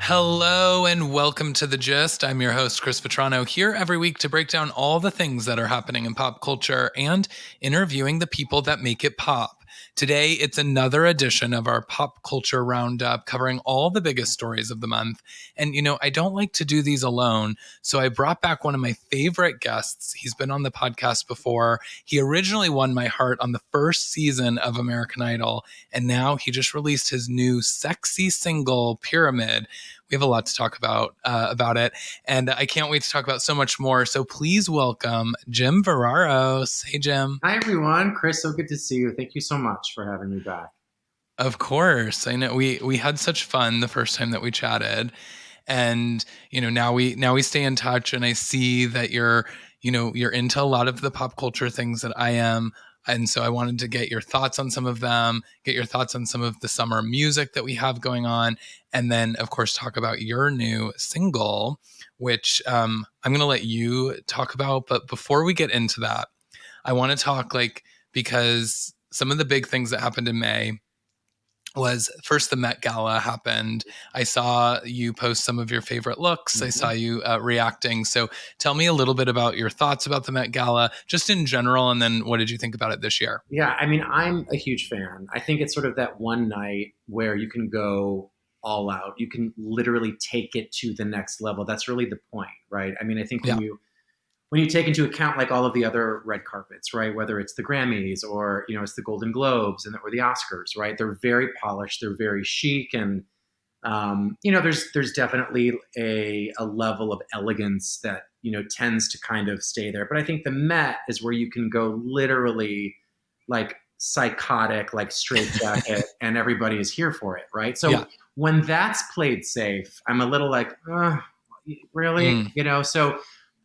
Hello and welcome to The Gist. I'm your host, Chris Vetrano, here every week to break down all the things that are happening in pop culture and interviewing the people that make it pop. Today, it's another edition of our pop culture roundup covering all the biggest stories of the month. And, I don't like to do these alone, so I brought back one of my favorite guests. He's been on the podcast before. He originally won my heart on the first season of American Idol, and now he just released his new sexy single, Pyramid. We have a lot to talk about it, and I can't wait to talk about so much more. So please welcome Jim Verraros. Hey, Jim. Hi, everyone. Chris, so good to see you. Thank you so much for having me back. Of course, I know we had such fun the first time that we chatted, and now we stay in touch, and I see that you're into a lot of the pop culture things that I am. And so I wanted to get your thoughts on some of them, get your thoughts on some of the summer music that we have going on, and then, of course, talk about your new single, which I'm going to let you talk about. But before we get into that, I want to talk because some of the big things that happened in May was first the Met Gala happened. I saw you post some of your favorite looks. I saw you reacting. So tell me a little bit about your thoughts about the Met Gala, just in general, and then what did you think about it this year? Yeah, I mean, I'm a huge fan. I think it's sort of that one night where you can go all out. You can literally take it to the next level. That's really the point, right? I mean, I think Yeah. when you take into account like all of the other red carpets, right? Whether it's the Grammys or it's the Golden Globes or the Oscars, right? They're very polished, they're very chic, and there's definitely a level of elegance that tends to kind of stay there. But I think the Met is where you can go literally like psychotic, like straight jacket, and everybody is here for it, right? So Yeah. when that's played safe, I'm a little like, really, So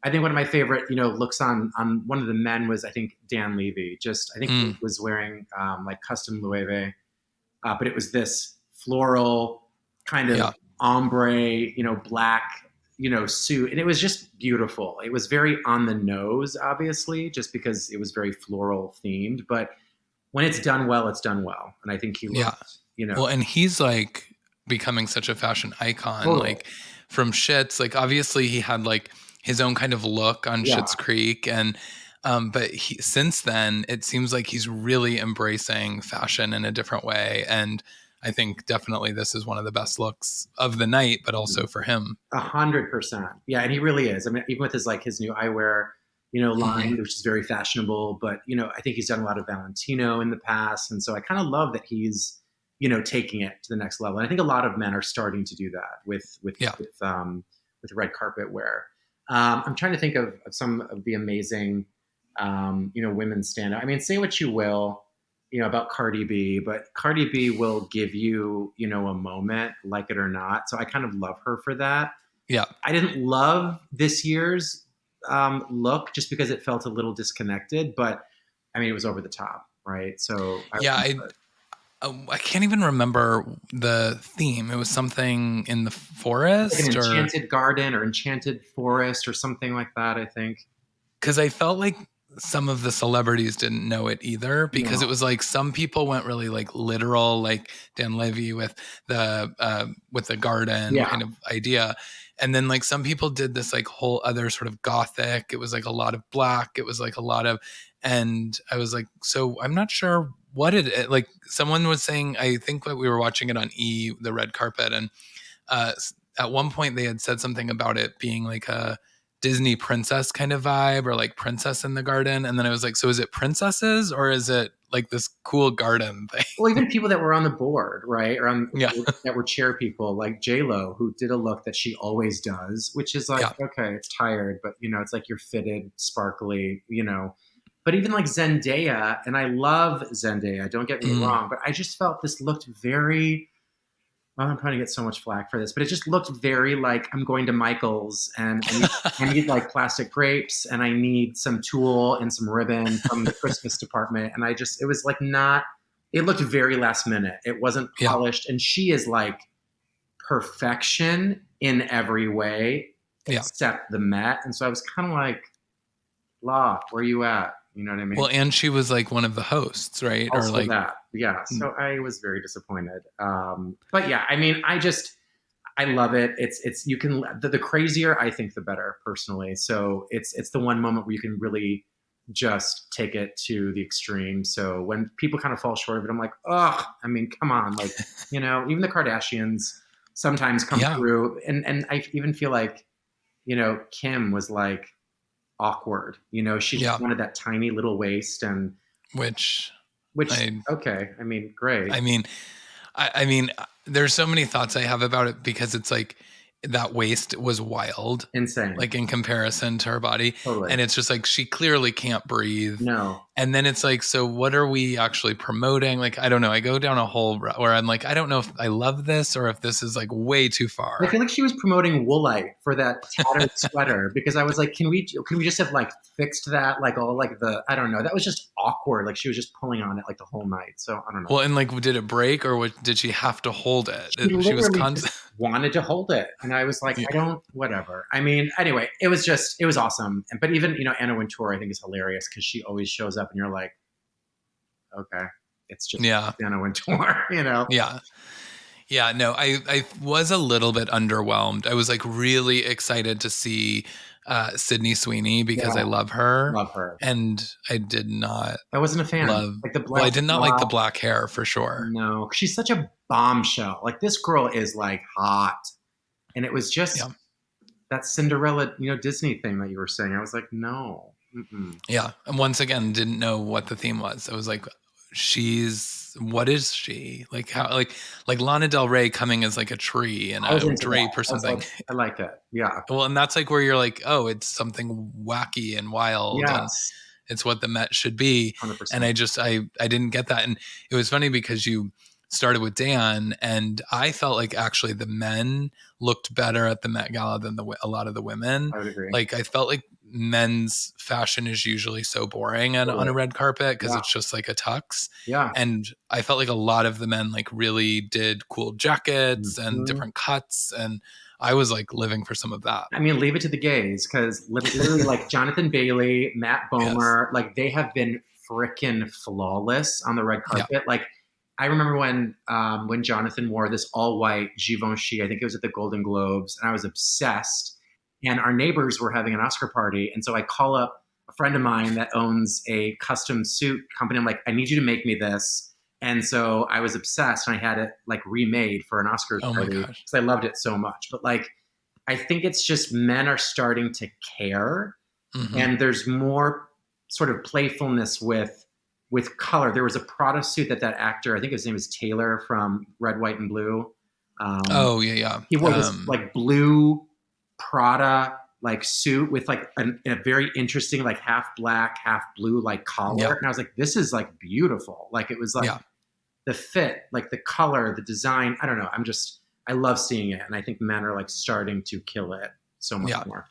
I think one of my favorite, looks on one of the men was I think Dan Levy. Just I think he was wearing like custom Loewe, but it was this floral kind of Yeah. ombre, black, suit, and it was just beautiful. It was very on the nose, obviously, just because it was very floral themed. But when it's done well, it's done well, and I think he Yeah. looked. Well, and he's like becoming such a fashion icon, Totally. like from Schitt's. Like obviously he had like his own kind of look on Yeah. Schitt's Creek, and but since then it seems like he's really embracing fashion in a different way, and I think definitely this is one of the best looks of the night, but also for him. 100%. Yeah, and he really is. I mean, even with his new eyewear, line, which is very fashionable. But I think he's done a lot of Valentino in the past, and so I kind of love that he's taking it to the next level. And I think a lot of men are starting to do that with red carpet wear. I'm trying to think of some of the amazing women stand out. I mean, say what you will, about Cardi B, but Cardi B will give you, a moment, like it or not. So I kind of love her for that. Yeah. I didn't love this year's look just because it felt a little disconnected, but I mean, it was over the top, right? So Yeah, I can't even remember the theme. It was something in the like an forest, or enchanted garden or enchanted forest or something like that, I think. because I felt like some of the celebrities didn't know it either, because it No. was like some people went really like literal, like Dan Levy with the garden Yeah. kind of idea, and then like some people did this like whole other sort of gothic. It was like a lot of black. It was like a lot of, and I was like, so I'm not sure what like someone was saying. I think that we were watching it on the red carpet, and uh, at one point they had said something about it being like a Disney princess kind of vibe, or like Princess in the Garden. And then I was like, so is it princesses or is it like this cool garden thing? Well, even people that were on the board, right, or Yeah. that were chair people, like J Lo, who did a look that she always does, which is like, Yeah. okay, it's tired, but it's like you're fitted, sparkly. But even like Zendaya, and I love Zendaya, don't get me wrong, but I just felt this looked very. Well, I'm trying to get so much flack for this, but it just looked very like I'm going to Michael's and I need like plastic grapes and I need some tulle and some ribbon from the Christmas department. And it was like not, it looked very last minute. It wasn't Yeah. polished. And she is like perfection in every way Yeah. except the Met. And so I was kind of like, La, where you at? You know what I mean? Well, and she was like one of the hosts, right? Or Also like, that. Yeah. So I was very disappointed. But yeah, I mean, I just, I love it. It's you can the crazier I think the better personally. So it's the one moment where you can really just take it to the extreme. So when people kind of fall short of it, I'm like, oh, I mean, come on, like even the Kardashians sometimes come Yeah. through, and I even feel like Kim was like awkward. She just Yeah. wanted that tiny little waist, and Which which I okay, I mean, great, I mean, I mean, there's so many thoughts I have about it because it's like that waist was wild, insane, like in comparison to her body. totally. And it's just like she clearly can't breathe. No, And then it's like, so what are we actually promoting? Like, I don't know. I go down a whole route where I'm like, I don't know if I love this or if this is like way too I far. feel like she was promoting Woolite for that tattered sweater because I was like, can we just have like fixed that like all like the I don't know, that was just awkward. Like she was just pulling on it like the whole night. So I don't know. Well, and like, did it break or did she have to hold it? She She was literally constant. just wanted to hold it, and I was like, Yeah. I don't, whatever. I mean, anyway, it was awesome. But even Anna Wintour, I think is hilarious because she always shows up, and you're like, okay, it's just Yeah. Anna Wintour, Yeah. Yeah, no, I was a little bit underwhelmed. I was like really excited to see Sydney Sweeney because I Yeah, love her, love her. and I did not I wasn't a fan. love. Like the Well, I black did not like the bra. black hair for sure. No, she's such a bombshell. Like this girl is like hot, and it was Yeah, just that Cinderella, Disney thing that you were saying. I was like, no. Mm-mm. yeah, and once again, didn't know what the theme was. I was like, she's what is she like? How like Lana Del Rey coming as like a tree and I was a into that. drape or I was like, something. I like it. Yeah. Well, and that's like where you're like, oh, it's something wacky and wild, and Yes. it's what the Met should be. And 100%. I didn't get that. And it was funny because you started with Dan, and I felt like actually the men looked better at the Met Gala than a lot of the women. I would agree. Like I felt like men's fashion is usually so boring on Totally. a red carpet because Yeah. it's just like a tux. Yeah. And I felt like a lot of the men like really did cool jackets and Mhm. different cuts, and I was like living for some of that. I mean, leave it to the gays because literally, like Jonathan Bailey, Matt Yes. Bomer, like they have been freaking flawless on the red Yeah. carpet. Like I remember when Jonathan wore this all white Givenchy. I think it was at the Golden Globes, and I was obsessed. And our neighbors were having an Oscar party, and so I call up a friend of mine that owns a custom suit company. I'm like, I need you to make me this. And so I was obsessed, and I had it like remade for an Oscars Oh my party gosh. because I loved it so much. But like I think it's just men are starting to care, Hmm. and there's more sort of playfulness with color. There was a Prada suit that actor, I think his name is Taylor from Red, White, and Blue. Um, Oh yeah, he wore yeah. this like blue Prada like suit with like a very interesting like half black, half blue like collar, Yeah, and I was like, this is like beautiful. Like it was like yeah, the fit, like the color, the design. I don't know. I love seeing it, and I think men are like starting to kill it so much yeah, more.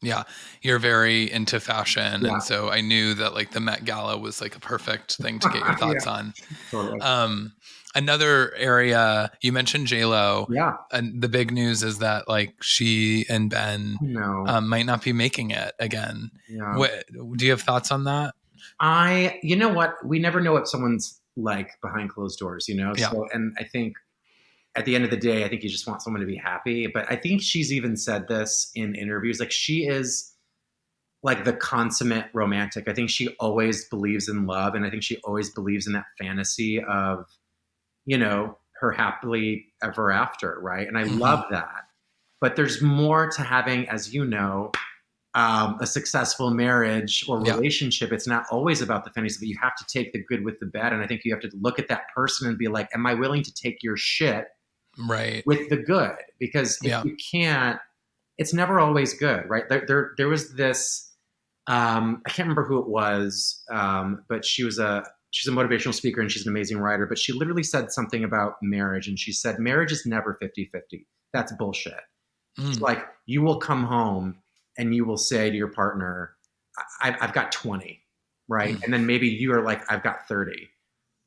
yeah. You're very into fashion, Yeah, and so I knew that like the Met Gala was like a perfect thing to get your yeah, thoughts on. totally. Um, Another area you mentioned J Lo, Yeah, and the big news is that like she and Ben no, might not be making it again. yeah. What do you have thoughts on that? You know what? We never know what someone's like behind closed doors, Yeah. So, and I think at the end of the day, I think you just want someone to be happy. But I think she's even said this in interviews. Like she is like the consummate romantic. I think she always believes in love, and I think she always believes in that fantasy of, her happily ever after, right? And I Hmm. love that. But there's more to having, as you know, a successful marriage or Yeah. relationship. It's not always about the fantasy, but you have to take the good with the bad. And I think you have to look at that person and be like, am I willing to take your shit Right. with the good? Because if Yeah. you can't, it's never always good, right? There was this, I can't remember who it was, but she's a motivational speaker and she's an amazing writer, but she literally said something about marriage. And she said, marriage is never 50-50. That's bullshit. She's Mm. like, you will come home and you will say to your partner, I've got 20, right? Mm. And then maybe you are like, I've got 30.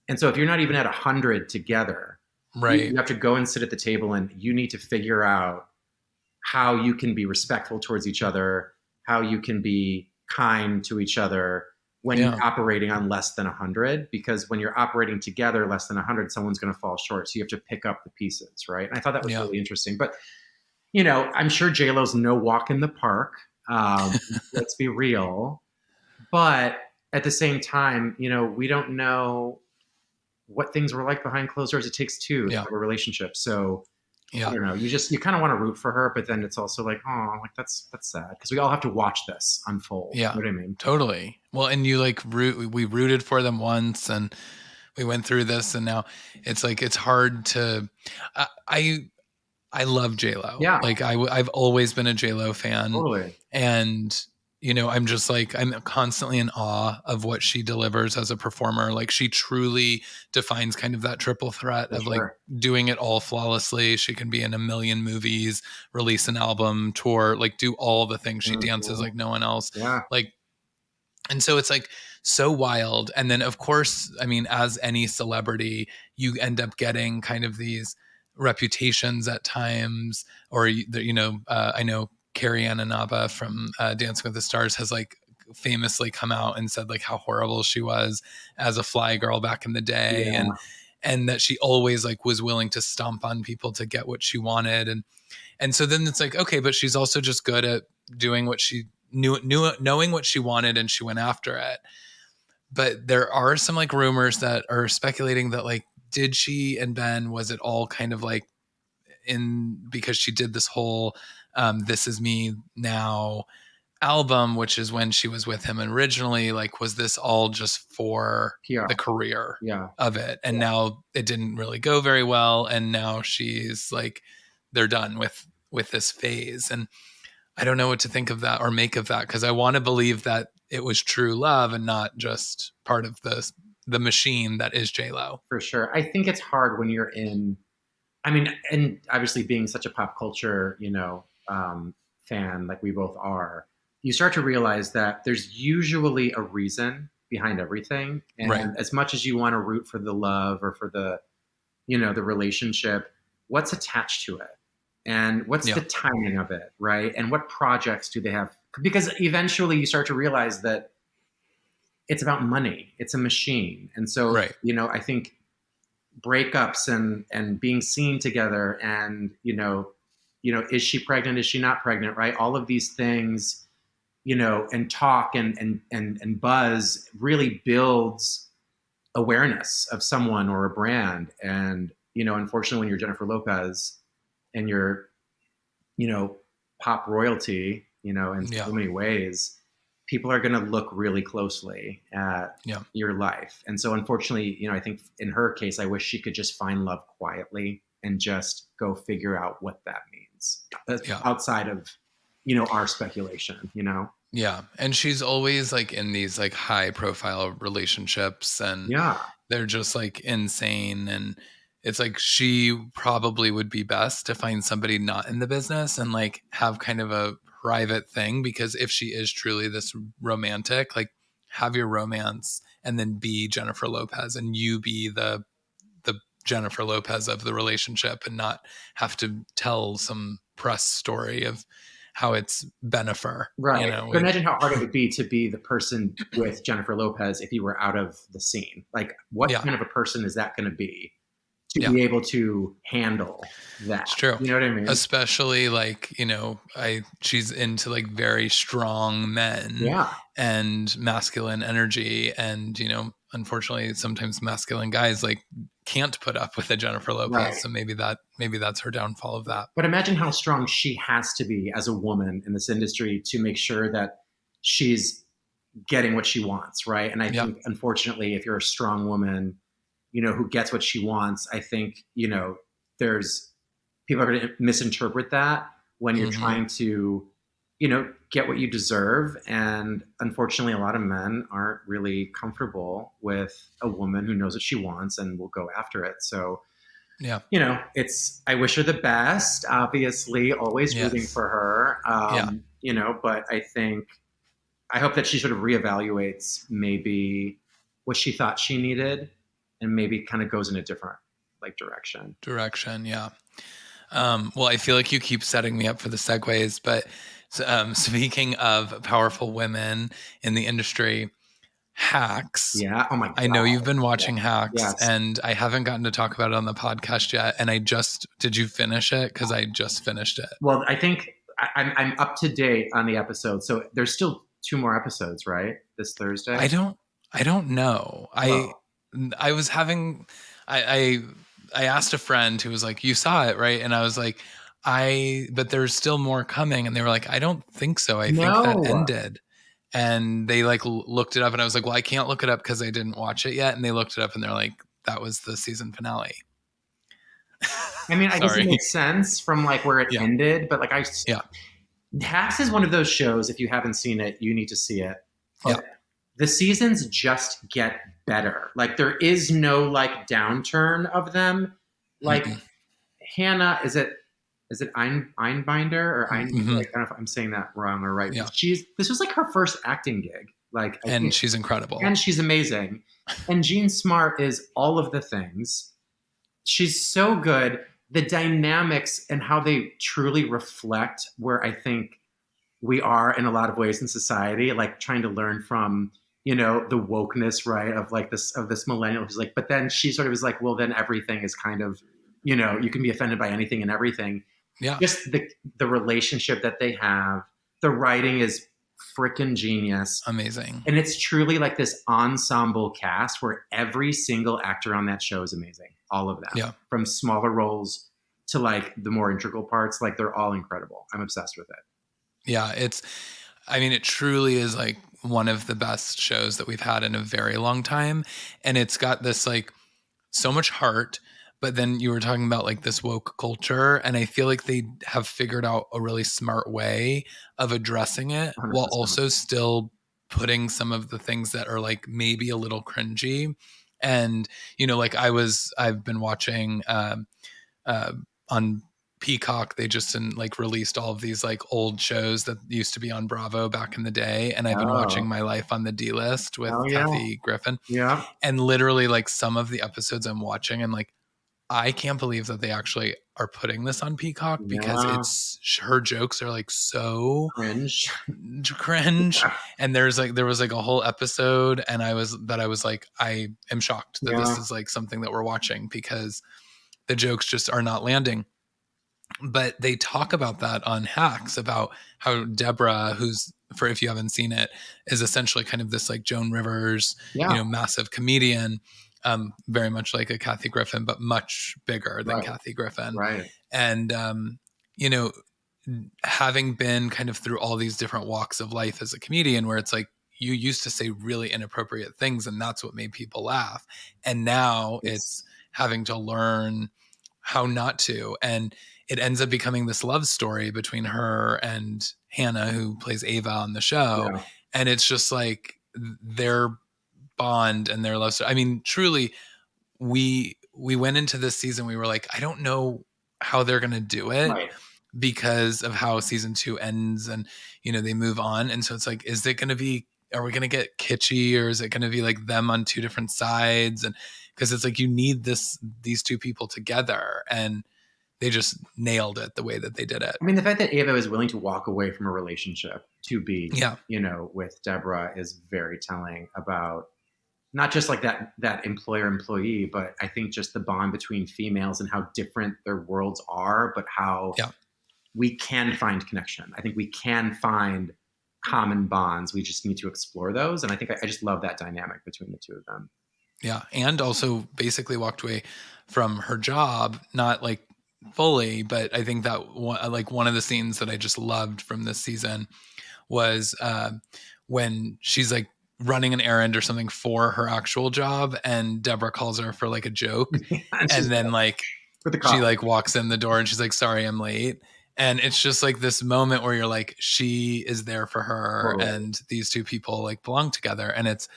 And so if you're not even at 100 together, you Right. have to go and sit at the table and you need to figure out how you can be respectful towards each other, how you can be kind to each other when Yeah. you're operating on less than 100, because when you're operating together less than 100, someone's going to fall short. So you have to pick up the pieces, right? And I thought that was Yeah. really interesting. But I'm sure J Lo's no walk in the park. Let's be real. But at the same time, we don't know what things were like behind closed doors. It takes two to Yeah. have a relationship. So I Yeah. don't know. You kind of want to root for her, but then it's also like, oh, like that's sad because we all have to watch this unfold. Yeah. You know what I mean? Totally. Well, and you like we rooted for them once, and we went through this, and now it's like it's hard to. I I love J Lo. Yeah, Like I've always been a J Lo fan, totally. and I'm just like I'm constantly in awe of what she delivers as a performer. Like she truly defines kind of that triple threat For of like sure. doing it all flawlessly. She can be in a million movies, release an album, tour, like do all the things. She dances Mhm. like no one else. Yeah, Like and so it's like so wild. And then, of course, I mean, as any celebrity, you end up getting kind of these reputations at times, or, I know Carrie Ann Inaba from Dancing with the Stars has like famously come out and said like how horrible she was as a fly girl back in the day. yeah, And that she always like was willing to stomp on people to get what she wanted. And so then it's like, okay, but she's also just good at doing what she knowing what she wanted, and she went after it. But there are some like rumors that are speculating that like, did she and Ben, was it all kind of like in because she did this whole This Is Me Now album, which is when she was with him originally, like, was this all just for PR. the career Yeah, of it? And yeah, now it didn't really go very well. And now she's like, they're done with this phase. And I don't know what to think of that or make of that, because I want to believe that it was true love and not just part of the machine that is J Lo. for sure. I think it's hard when you're in. I mean, and obviously being such a pop culture, fan like we both are, you start to realize that there's usually a reason behind everything. Right. And as much as you want to root for the love or for the relationship, what's attached to it? And what's Yeah. the timing of it, right? And what projects do they have? Because eventually you start to realize that it's about money. It's a machine. And so, Right. I think breakups and being seen together and is she pregnant, is she not pregnant, right? All of these things, and talk and buzz really builds awareness of someone or a brand. And unfortunately, when you're Jennifer Lopez and you're pop royalty, in Yeah. so many ways, people are going to look really closely at Yeah. your life. And so, unfortunately, I think in her case, I wish she could just find love quietly and just go figure out what that means Yeah. outside of, our speculation. Yeah. And she's always like in these like high profile relationships, and Yeah, they're just like insane. And it's like she probably would be best to find somebody not in the business and like have kind of a private thing, because if she is truly this romantic, like, have your romance and then be Jennifer Lopez, and you be the Jennifer Lopez of the relationship, and not have to tell some press story of how it's Benifer, right. But we imagine how hard it would be to be the person with Jennifer Lopez if you were out of the scene. Like, what yeah. kind of a person is that going to be to Yeah. be able to handle that? It's true. You know what I mean? Especially like, she's into like very strong men Yeah, and masculine energy. And, unfortunately sometimes masculine guys like can't put up with a Jennifer Lopez. right. So maybe that's her downfall of that. But imagine how strong she has to be as a woman in this industry to make sure that she's getting what she wants, right? And I Yeah. think, unfortunately, if you're a strong woman, who gets what she wants, I think, there's people are going to misinterpret that when you're Hmm. trying to, get what you deserve. And unfortunately, a lot of men aren't really comfortable with a woman who knows what she wants and will go after it. So, Yeah. I wish her the best, obviously, always rooting Yes. for her. Yeah. But I hope that she sort of reevaluates maybe what she thought she needed and maybe kind of goes in a different direction. Direction. Yeah. Well, I feel like you keep setting me up for the segues, but speaking of powerful women in the industry, Hacks. Yeah. Oh my I know you've God. been Yeah. watching Hacks, Yes. and I haven't gotten to talk about it on the podcast yet. And did you finish it? Because I just finished it. Well, I think I'm up to date on the episode. So there's still two more episodes, right? This Thursday. I don't, I don't know. Well, I was having, I, I asked a friend who was like, "You saw it, right?" And I was like, but there's still more coming. And they were like, "I don't think so. I think that no. ended." And they like looked it up, and I was like, "Well, I can't look it up because I didn't watch it yet." And they looked it up, and they're like, "That was the season finale." I mean, I guess it Sorry. makes sense from like where it Yeah. ended, but like Yeah. Hacks is one of those shows. If you haven't seen it, you need to see it. Yeah. Okay. The seasons just get better. Like there is no like downturn of them. Like Mm-mm. Hannah, is it Einbinder or Ein? Mm-hmm. Like I don't know if I'm saying that wrong or right. Yeah. But this was like her first acting gig. Like I And think, she's incredible. and she's amazing. And Jean Smart is all of the things. She's so good. The dynamics and how they truly reflect where I think we are in a lot of ways in society, like trying to learn from, the wokeness, right? Of this millennial who's like, but then she sort of is like, well, then everything is kind of, you can be offended by anything and everything. Yeah. Just the relationship that they have. The writing is freaking genius. Amazing. And it's truly like this ensemble cast where every single actor on that show is amazing. All of them. Yeah. From smaller roles to like the more integral parts. Like they're all incredible. I'm obsessed with it. Yeah. It truly is like one of the best shows that we've had in a very long time. And it's got this like so much heart. But then you were talking about like this woke culture. And I feel like they have figured out a really smart way of addressing it while 100%. also still putting some of the things that are like maybe a little cringy. And, like I've been watching uh, on Peacock, they just like released all of these like old shows that used to be on Bravo back in the day. And I've been watching Oh, My Life on the D List oh with yeah. Kathy Griffin. Yeah. And literally, like some of the episodes I'm watching, I'm like, I can't believe that they actually are putting this on Peacock because Yeah. her jokes are like so Cringe. cringe. Yeah. And there was like a whole episode, and I was like, I am shocked that this Yeah. is like something that we're watching because the jokes just are not landing. But they talk about that on Hacks about how Deborah, who's, for if you haven't seen it, is essentially kind of this like Joan Rivers, Yeah. massive comedian, very much like a Kathy Griffin, but much bigger than Right. Kathy Griffin. Right. And you know, having been kind of through all these different walks of life as a comedian, where it's like you used to say really inappropriate things, and that's what made people laugh, and now Yes. it's having to learn how not to. And it ends up becoming this love story between her and Hannah, who plays Ava on the show. Yeah. And it's just like their bond and their love story. I mean, truly, we went into this season, we were like, I don't know how they're gonna do it Right. because of how season 2 ends, and they move on. And so it's like, is it gonna be, are we gonna get kitschy, or is it gonna be like them on two different sides? And because it's like you need these two people together, and they just nailed it the way that they did it. I mean, the fact that Ava is willing to walk away from a relationship to be, Yeah. with Deborah is very telling about not just like that employer employee, but I think just the bond between females and how different their worlds are, but how Yeah. we can find connection. I think we can find common bonds. We just need to explore those. And I think I just love that dynamic between the two of them. Yeah. And also basically walked away from her job, not like fully, but I think that one of the scenes that I just loved from this season was when she's like running an errand or something for her actual job, and Deborah calls her for like a joke. And she's And then like with the she coffee. like walks in the door and she's like, sorry, I'm late. And it's just like this moment where you're like, she is there for her, Totally. and these two people like belong together. And it's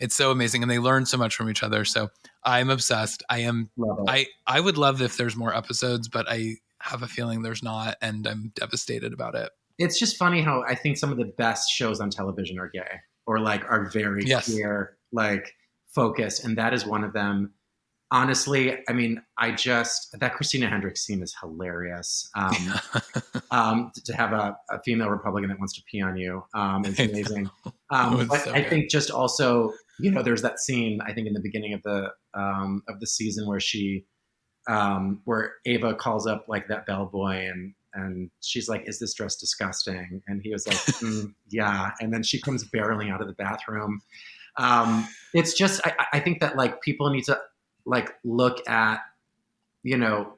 so amazing, and they learn so much from each other. So I'm obsessed. Love it. I would love if there's more episodes, but I have a feeling there's not, and I'm devastated about it. It's just funny how I think some of the best shows on television are gay or like are very Yes. clear, like focus. And that is one of them. Honestly, I mean, that Christina Hendricks scene is hilarious. To have a female Republican that wants to pee on you is amazing. But So I good. think just also there's that scene I think in the beginning of the season where where Ava calls up like that bellboy and she's like, "Is this dress disgusting?" And he was like, "Yeah." And then she comes barreling out of the bathroom. It's just I think that like people need to like look at you know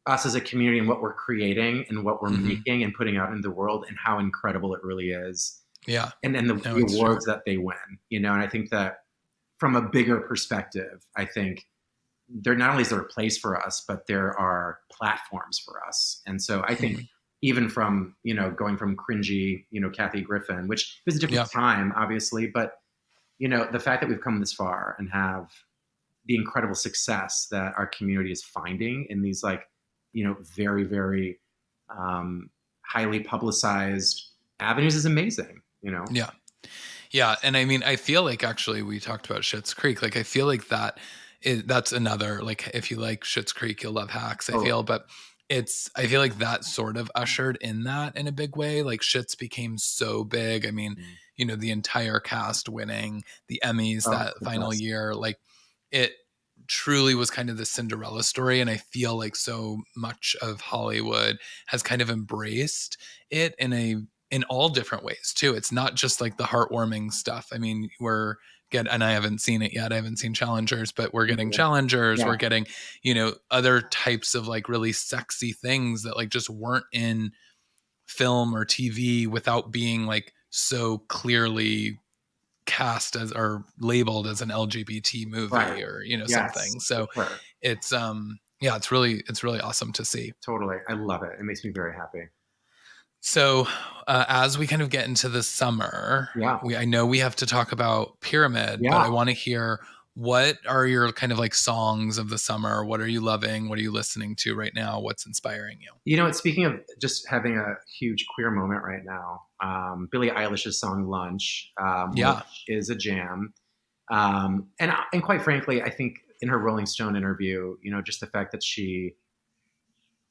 us as a community and what we're creating and what we're Hmm. making and putting out in the world and how incredible it really is. Yeah, And then no, the it's true. awards that they win, and I think that from a bigger perspective, I think there not only is there a place for us, but there are platforms for us. And so I think Hmm. even from, going from cringy, Kathy Griffin, which was a different Yeah. time, obviously, but, the fact that we've come this far and have the incredible success that our community is finding in these like, very, very um, highly publicized avenues is amazing. Yeah. Yeah, and I mean, I feel like actually we talked about Schitt's Creek. Like, I feel like that's another like if you like Schitt's Creek, you'll love Hacks. I feel, Totally. but I feel like that sort of ushered in that in a big way. Like Schitt's became so big. I mean, Mm. the entire cast winning the Emmys Oh, that the final best. year, like it truly was kind of the Cinderella story. And I feel like so much of Hollywood has kind of embraced it in all different ways too. It's not just like the heartwarming stuff. I mean, and I haven't seen it yet. I haven't seen Challengers, but we're getting Challengers. Yeah, We're getting, other types of like really sexy things that like just weren't in film or TV without being like so clearly cast as or labeled as an LGBT right. movie or, something. Yes, for So sure. yeah, it's really awesome to see. Totally. I love it. It makes me very happy. So, as we kind of get into the summer, Yeah. I know we have to talk about Pyramid, but Yeah. I want to hear what are your kind of like songs of the summer? What are you loving? What are you listening to right now? What's inspiring you? Speaking of just having a huge queer moment right now, Billie Eilish's song Lunch, Yeah. which is a jam. And quite frankly, I think in her Rolling Stone interview, just the fact that she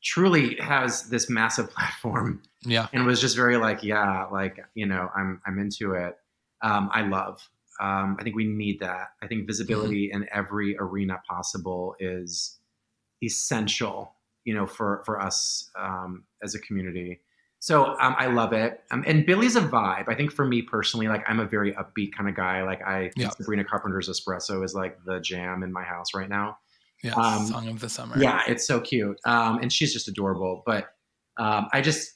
truly has this massive platform Yeah. and was just very like, yeah, like, I'm into it. I love. I think we need that. I think Hmm. visibility in every arena possible is essential, for us as a community. So I love it. And Billy's a vibe. I think for me personally, like I'm a very upbeat kind of guy. Like I think Yeah. Sabrina Carpenter's Espresso is like the jam in my house right now. Yes. Um, Song of the summer. yeah, it's so cute, and she's just adorable. But I just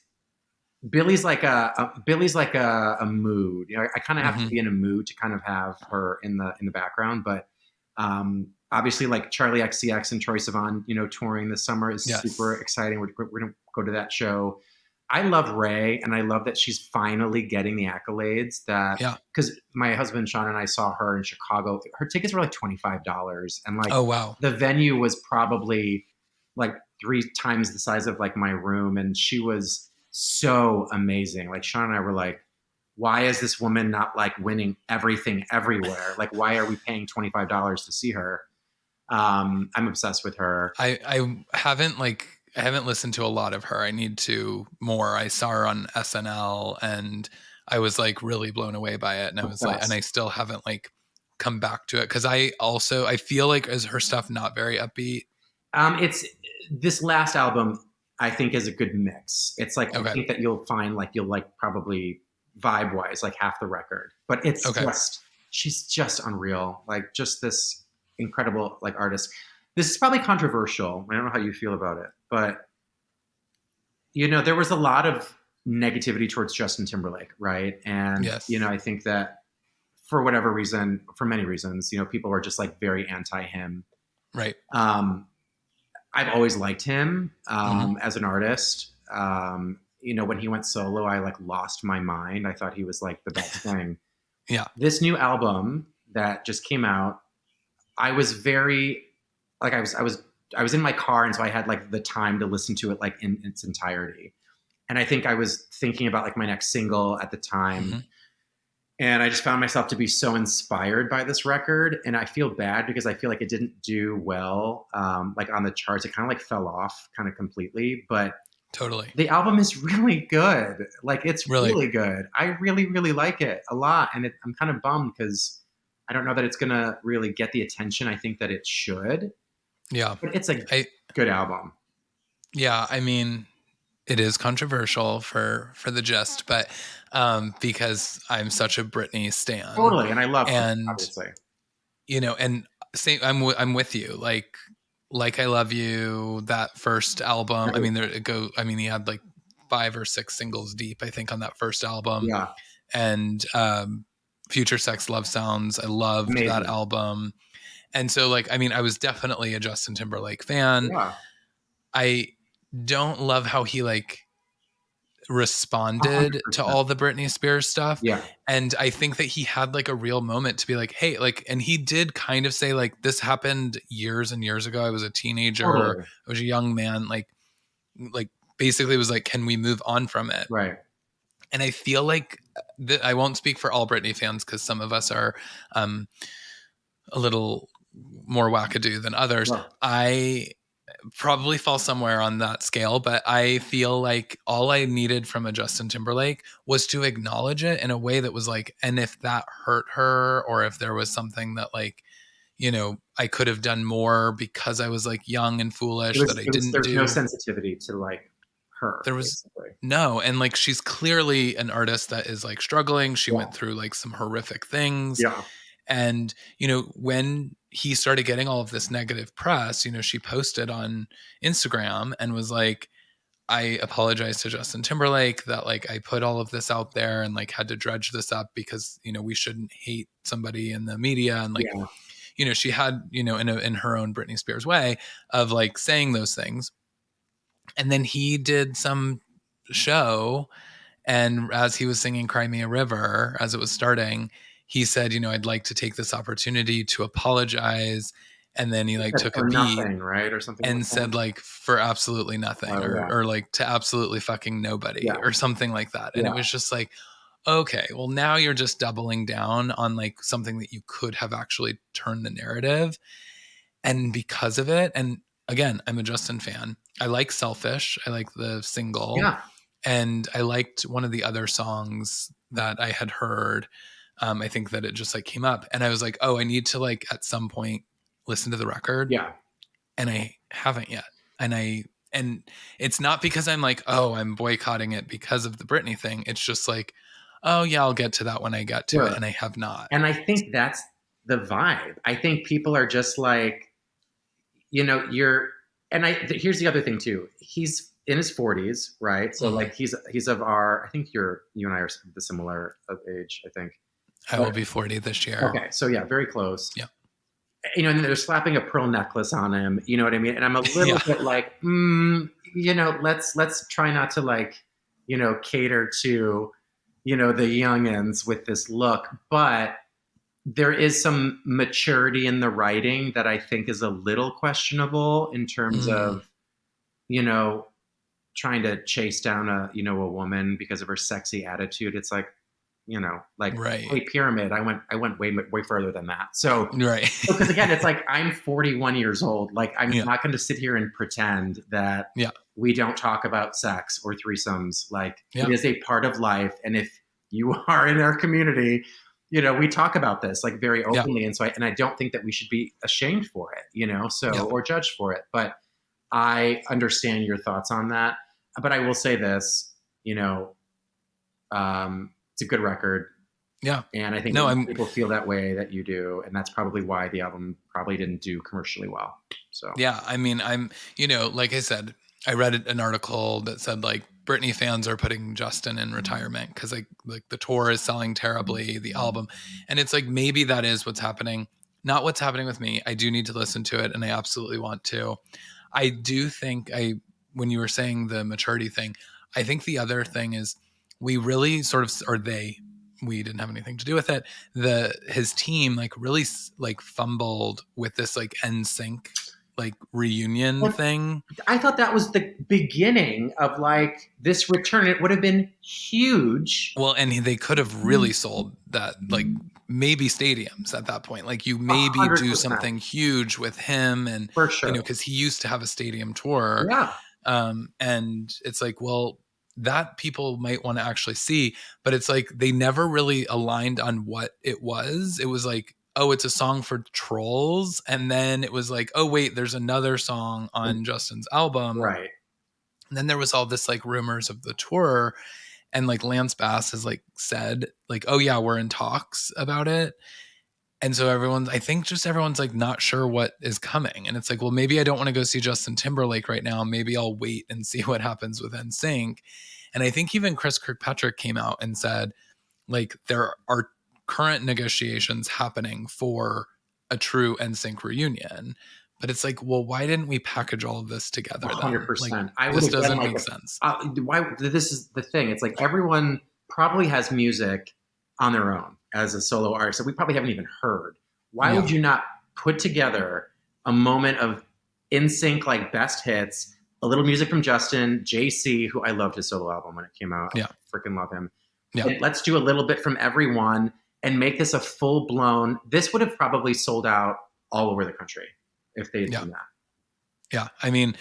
Billy's like a mood. I kind of have to Hmm. be in a mood to kind of have her in the background. But obviously, like Charlie XCX and Troye Sivan, touring this summer is super Yes. exciting. We're gonna go to that show. I love Ray, and I love that she's finally getting the accolades that Yeah. because my husband Sean and I saw her in Chicago. Her tickets were like $25, and like Oh, wow. the venue was probably like three times the size of like my room, and she was so amazing. Like Sean and I were like, why is this woman not like winning everything everywhere? Like, why are we paying $25 to see her? I'm obsessed with her. I haven't listened to a lot of her. I need to more. I saw her on SNL and I was like really blown away by it. And I was like, and I Obsessed. still haven't like come back to it because I feel like is her stuff not very upbeat. It's this last album. I think is a good mix. It's like I Okay. think that you'll like probably vibe wise like half the record, but Okay. she's just unreal. Like just this incredible like artist. This is probably controversial. I don't know how you feel about it, but there was a lot of negativity towards Justin Timberlake, right? And Yes. I think that for whatever reason, for many reasons, people are just like very anti him. Right. Um, I've always liked him Hmm. as an artist. When he went solo, I like lost my mind. I thought he was like the best thing. Yeah. This new album that just came out, I was very like I was in my car, and so I had like the time to listen to it like in its entirety. And I think I was thinking about like my next single at the time, Hmm. and I just found myself to be so inspired by this record. And I feel bad because I feel like it didn't do well, like on the charts. It kind of like fell off kind of completely. But Totally. the album is really good. Like it's Really. really good. I really, really like it a lot. And I'm kind of bummed because I don't know that it's gonna really get the attention I think that it should, Yeah. but it's a I good album. yeah, I mean, it is controversial for the gist, but because I'm such a Britney stan, Totally, and I love her, and obviously. and same, I'm with you. Like I Love You, that first album. I Right. mean, there it go. I mean, he had like 5 or 6 singles deep, I think, on that first album, Yeah, and Future Sex Love Sounds. I loved that amazing. album, and so like, I mean, I was definitely a Justin Timberlake fan. Yeah, I don't love how he like responded to 100%. all the Britney Spears stuff. Yeah, And I think that he had like a real moment to be like, hey, like, and he did kind of say, like, this happened years and years ago. I was a teenager, totally. I was a young man, like basically was like, can we move on from it? Right. And I feel like I won't speak for all Britney fans because some of us are um, a little more wackadoo than others. Well, I probably fall somewhere on that scale, but I feel like all I needed from a Justin Timberlake was to acknowledge it in a way that was like, and if that hurt her, or if there was something that like, I could have done more because I was like young and foolish that I didn't there's no do. sensitivity to like her, There was basically. no, and like she's clearly an artist that is like struggling. She Yeah, went through like some horrific things. yeah, And, when he started getting all of this negative press, she posted on Instagram and was like, I apologize to Justin Timberlake that like I put all of this out there and like had to dredge this up because, we shouldn't hate somebody in the media. And like, yeah. she had, in her own Britney Spears way of like saying those things. And then he did some show, and as he was singing Cry Me a River, as it was starting, he said, I'd like to take this opportunity to apologize. And then he He like said took a for beat nothing, right, or something like and that. said like for absolutely nothing, Oh or yeah, or like to absolutely fucking nobody, yeah, or something like that. And it yeah, was just like, okay, well now you're just doubling down on like something that you could have actually turned the narrative. And because of it, and again, I'm a Justin fan. I like Selfish. I like the single, yeah. and I liked one of the other songs that I had heard. I think that it just like came up, and I was like, oh, I need to like at some point listen to the record, Yeah. and I haven't yet. And it's not because I'm like, oh, I'm boycotting it because of the Britney thing. It's just like, oh yeah, I'll get to that when I get to it, Sure. and I have not. And I think that's the vibe. I think people are just like, you're, and here's the other thing too. He's in his 40s, right? So Mhm. like he's of our, I think you and I are the similar of age, I think. I will But be 40 this year. okay, so yeah, very close. Yeah. And they're slapping a pearl necklace on him, you know what I mean? And I'm a little Yeah. bit like, let's try not to like, cater to, the youngins with this look, but there is some maturity in the writing that I think is a little questionable in terms Mm, of, you know, trying to chase down a woman because of her sexy attitude. It's like, right. hey, Pyramid, I went way further than that. So Right. because again, it's like I'm 41 years old. Like I'm Yeah. not going to sit here and pretend that Yeah. we don't talk about sex or threesomes. Like it Yeah. is a part of life, and if you are in our community, we talk about this like very Yeah. openly. And I don't think that we should be ashamed for it, Yeah. or judged for it. But I understand your thoughts on that. But I will say this, it's a good record. Yeah. And I think No, I'm people feel that way that you do, and that's probably why the album probably didn't do commercially well. So yeah, I mean, like I said, I read an article that said like Britney fans are putting Justin in retirement because like the tour is selling terribly, the album, and it's like maybe that is what's happening. Not what's happening with me. I do need to listen to it, and I absolutely want to. I do think when you were saying the maturity thing, I think the other thing is we really sort of, or we didn't have anything to do with it. His team like really like fumbled with this like NSYNC like reunion but thing. I thought that was the beginning of like this return. It would have been huge. Well, and they could have really sold that like maybe stadiums at that point. Like you maybe do 100%, something huge with him, and for sure. because he used to have a stadium tour. Yeah. And it's like, well, that people might want to actually see, but it's like they never really aligned on what it was. It was like oh, it's a song for Trolls. And then it was like, oh, wait, there's another song on Justin's album. Right. And then there was all this like rumors of the tour. And like Lance Bass has like said, like, oh, yeah, we're in talks about it. And so I think just everyone's like not sure what is coming. And it's like, well, maybe I don't want to go see Justin Timberlake right now. Maybe I'll wait and see what happens with NSYNC. And I think even Chris Kirkpatrick came out and said, like, there are current negotiations happening for a true NSYNC reunion. But it's like, well, why didn't we package all of this together then? Like, 100%. I would this have been doesn't like, make sense. why? This is the thing. It's like everyone probably has music on their own as a solo artist that we probably haven't even heard. Why would Yeah. you not put together a moment of in sync, like best hits, a little music from Justin, JC, who I loved his solo album when it came out. Yeah. I freaking love him. Yeah. And let's do a little bit from everyone and make this a full blown. This would have probably sold out all over the country if they had done that. Yeah. I mean,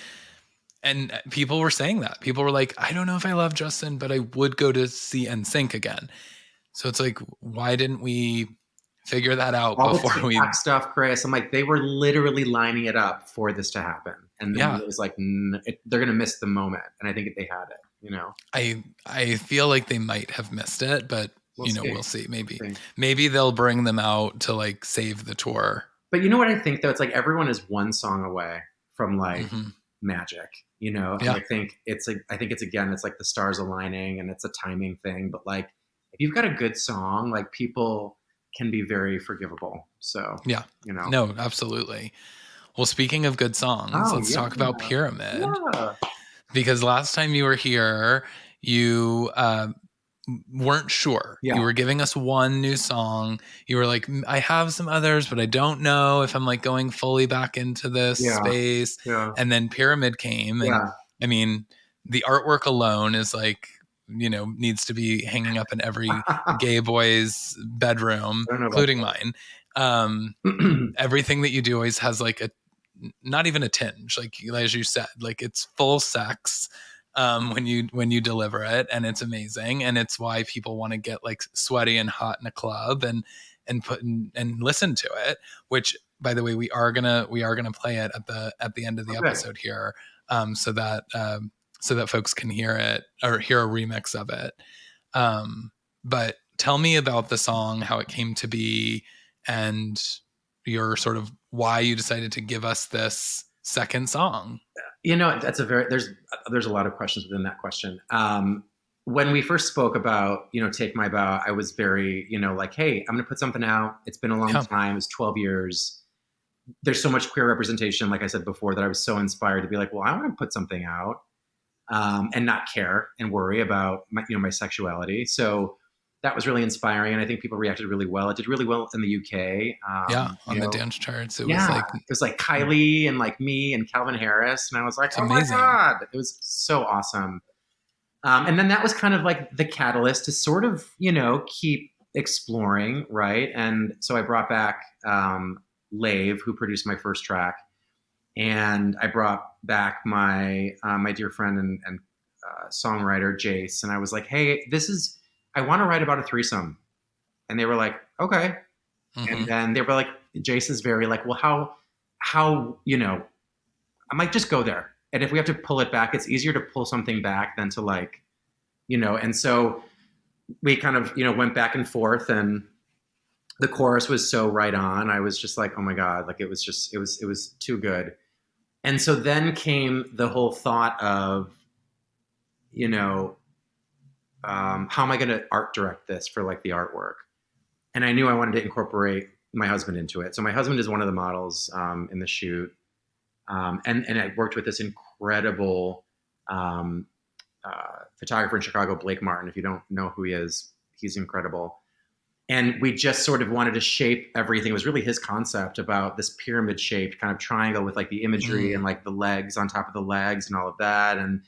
and people were saying that. People were like, I don't know if I love Justin, but I would go to see NSYNC again. So it's like, why didn't we figure that out All the before we? TikTok stuff, Chris. I'm like, they were literally lining it up for this to happen, and then Yeah. it was like, they're gonna miss the moment, and I think they had it. You know, I feel like they might have missed it, but we'll see. We'll see. Maybe they'll bring them out to like save the tour. But you know what I think though? It's like everyone is one song away from like Mm-hmm. magic. You know, and Yeah. I think it's again, it's like the stars aligning, and it's a timing thing. But like, if you've got a good song, like people can be very forgivable. So Yeah. you know, No, absolutely. Well, speaking of good songs, let's talk about Pyramid. Yeah. Because last time you were here, you weren't sure. Yeah. You were giving us one new song. You were like, I have some others, but I don't know if I'm like going fully back into this space. Yeah. And then Pyramid came. And I mean, the artwork alone is like, needs to be hanging up in every gay boy's bedroom, including mine. Everything that you do always has like not even a tinge, like as you said, like it's full sex when you deliver it, and it's amazing, and it's why people want to get like sweaty and hot in a club and listen to it. Which, by the way, we are gonna play it at the end of the episode here, so that folks can hear it or hear a remix of it. But tell me about the song, how it came to be, and your sort of why you decided to give us this second song. That's there's a lot of questions within that question. When we first spoke about, Take My Bow, I was very, like, hey, I'm going to put something out. It's been a long time. It's 12 years. There's so much queer representation, like I said before, that I was so inspired to be like, well, I want to put something out and not care and worry about my sexuality. So that was really inspiring, and I think people reacted really well. It did really well in the UK. On the dance charts, it was like Kylie and like me and Calvin Harris, and I was like, oh amazing. my god, it was so awesome. And then that was kind of like the catalyst to sort of keep exploring, right? And so I brought back Lave, who produced my first track, and I brought back my my dear friend and songwriter Jace, and I was like, hey, I want to write about a threesome. And they were like, okay. Mm-hmm. And then they were like, Jace is very like, well, how, I'm like, just go there. And if we have to pull it back, it's easier to pull something back than to like, and so we kind of, went back and forth, and the chorus was so right on. I was just like, oh my God, like it was too good. And so then came the whole thought of, how am I going to art direct this for like the artwork? And I knew I wanted to incorporate my husband into it. So my husband is one of the models in the shoot. And I worked with this incredible photographer in Chicago, Blake Martin. If you don't know who he is, he's incredible. And we just sort of wanted to shape everything. It was really his concept about this pyramid shaped kind of triangle with like the imagery and like the legs on top of the legs and all of that. And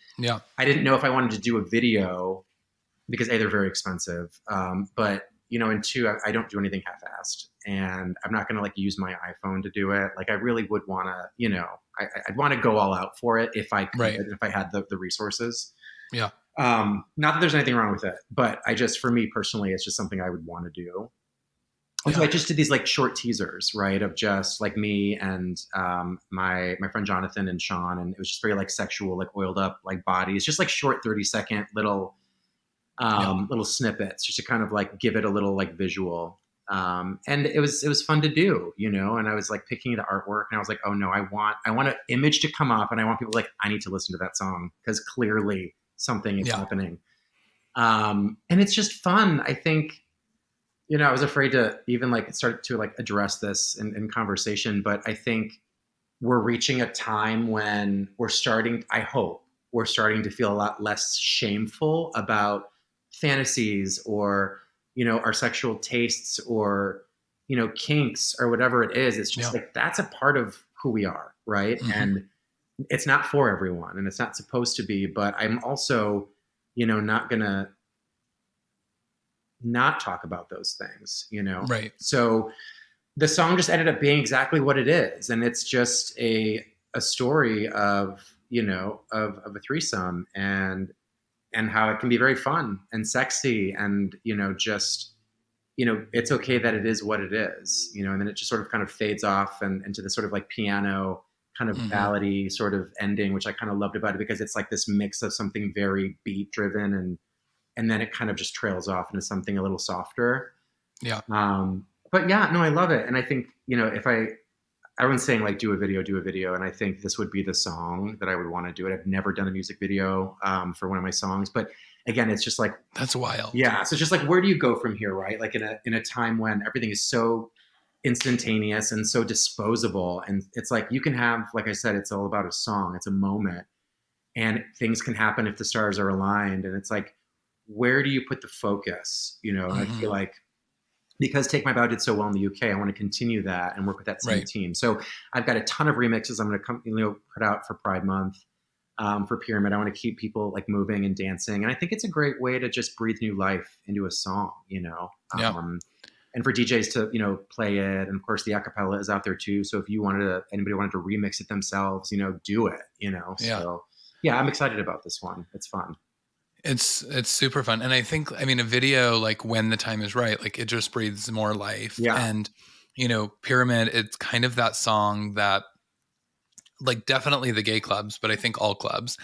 I didn't know if I wanted to do a video because A, they're very expensive. But, and two, I don't do anything half-assed, and I'm not going to like use my iPhone to do it. Like I really would want to, I'd want to go all out for it if I could, if I had the resources. Yeah. Not that there's anything wrong with it, but for me personally, it's just something I would want to do. And so Yeah. I just did these like short teasers, right, of just like me and my friend Jonathan and Sean, and it was just very like sexual, like oiled up like bodies, just like short 30-second Yeah. little snippets, just to kind of like give it a little like visual. And it was fun to do, you know. And I was like picking the artwork, and I was like, oh no, I want an image to come up, and I want people like, I need to listen to that song because clearly something is Yeah. happening. And it's just fun. I think, you know, I was afraid to even like start to like address this in conversation, but I think we're reaching a time when I hope we're starting to feel a lot less shameful about fantasies or, you know, our sexual tastes or, you know, kinks or whatever it is. It's just Yeah. like that's a part of who we are, right? Hmm. And it's not for everyone and it's not supposed to be, but I'm also, you know, not gonna not talk about those things, you know? Right. So the song just ended up being exactly what it is. And it's just a story of, you know, of a threesome and how it can be very fun and sexy and, you know, just, you know, it's okay that it is what it is, you know, and then it just sort of kind of fades off and into this sort of like piano kind of Hmm. ballady sort of ending, which I kind of loved about it because it's like this mix of something very beat driven and then it kind of just trails off into something a little softer. Yeah. But yeah, no, I love it. And I think, you know, if everyone's saying like do a video, and I think this would be the song that I would want to do it. I've never done a music video for one of my songs, but again, it's just like, That's wild. yeah. So it's just like, where do you go from here, right? Like in a time when everything is so instantaneous and so disposable, and it's like you can have, like I said, it's all about a song, it's a moment, and things can happen if the stars are aligned, and it's like, where do you put the focus? You know, and I feel Hmm. like because Take My Bow did so well in the UK, I want to continue that and work with that same Right. team. So I've got a ton of remixes I'm going to come, you know, put out for Pride Month, for Pyramid. I want to keep people like moving and dancing, and I think it's a great way to just breathe new life into a song, you know. Yeah. And for DJs to, you know, play it, and of course the acapella is out there too. So if anybody wanted to remix it themselves, you know, do it, you know. Yeah. So yeah, I'm excited about this one. It's fun. It's super fun. And I think, I mean, a video, like when the time is right, like it just breathes more life. Yeah, And, you know, Pyramid, it's kind of that song that, like, definitely the gay clubs, but I think all clubs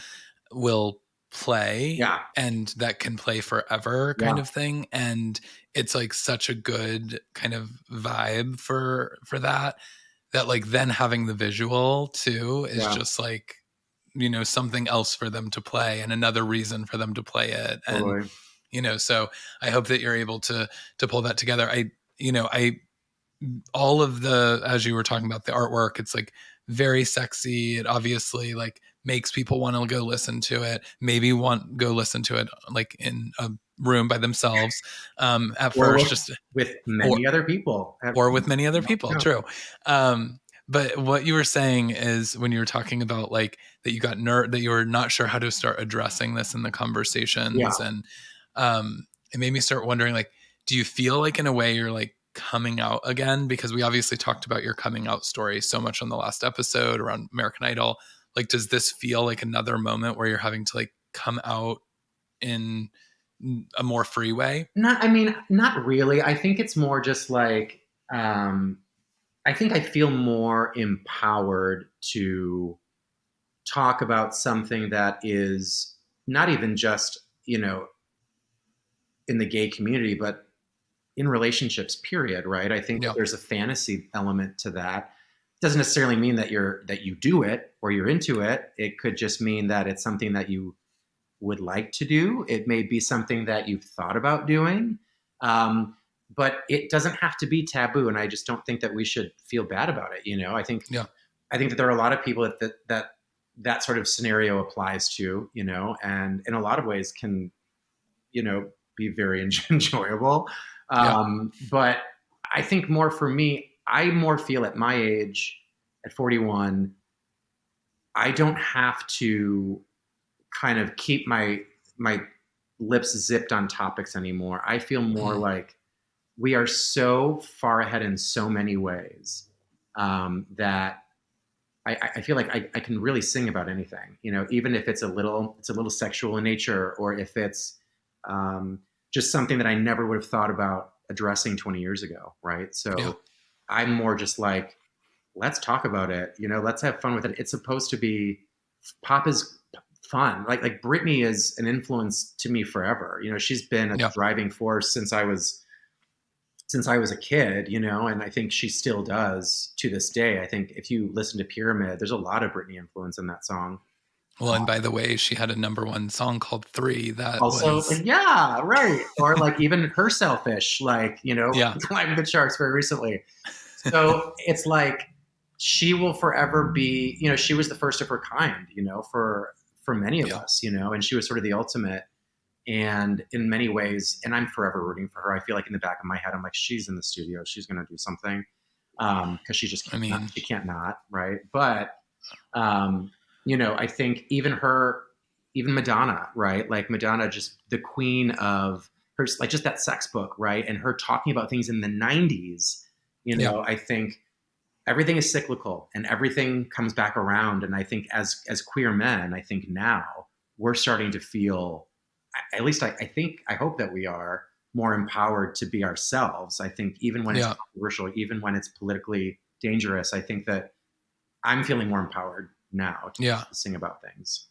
will play, yeah, and that can play forever kind yeah, of thing. And it's like such a good kind of vibe for that, that like then having the visual too is yeah, just like, you know, something else for them to play and another reason for them to play it. And, totally. you know, so I hope that you're able to pull that together. You know, I all of the, as you were talking about the artwork, it's like very sexy. It obviously like makes people want to go listen to it, maybe want go listen to it like in a room by themselves, at Or first, just with or many other people. or with many other people. Yeah, True. But what you were saying is, when you were talking about like that you got that you were not sure how to start addressing this in the yeah. conversations. And it made me start wondering, like, do you feel like in a way you're like coming out again? Because we obviously talked about your coming out story so much on the last episode around American Idol. Like, does this feel like another moment where you're having to like come out in a more free way? Not, I mean, not really. I think it's more just like, I think I feel more empowered to talk about something that is not even just, you know, in the gay community, but in relationships, period, right? I think that Yeah. there's a fantasy element to that. Doesn't necessarily mean that you do it or you're into it. It could just mean that it's something that you would like to do. It may be something that you've thought about doing, um, but it doesn't have to be taboo. And I just don't think that we should feel bad about it. You know, Yeah. I think that there are a lot of people that sort of scenario applies to. You know, and in a lot of ways can, you know, be very enjoyable. Yeah. But I think more for me, I more feel at my age, at 41, I don't have to kind of keep my lips zipped on topics anymore. I feel more Mhm. like we are so far ahead in so many ways, that I feel like I can really sing about anything. You know, even if it's a little sexual in nature, or if it's, um, just something that I never would have thought about addressing 20 years ago, right? Yeah. So I'm more just like, let's talk about it. Let's have fun with it. It's supposed to be pop is fun. Like Britney is an influence to me forever. She's been a Yeah. driving force since I was a kid, and I think she still does to this day. I think if you listen to Pyramid, there's a lot of Britney influence in that song. Well, and by the way, she had a number one song called Three that Also, was, yeah, right. Or like even her Selfish, like, yeah, climbed the charts very recently. So it's like she will forever be, she was the first of her kind, for many of yeah, us, and she was sort of the ultimate. And in many ways, and I'm forever rooting for her. I feel like in the back of my head, I'm like, she's in the studio, she's going to do something, because she just I can't not, mean, she can't not, right? But um, I think even Madonna, right? Like Madonna, just the queen of her, like just that sex book, right? And her talking about things in the '90s. yeah, I think everything is cyclical and everything comes back around. And I think as queer men, I think now we're starting to feel, at least I hope that we are more empowered to be ourselves. I think even when it's yeah, controversial, even when it's politically dangerous, I think that I'm feeling more empowered now yeah. to sing about things.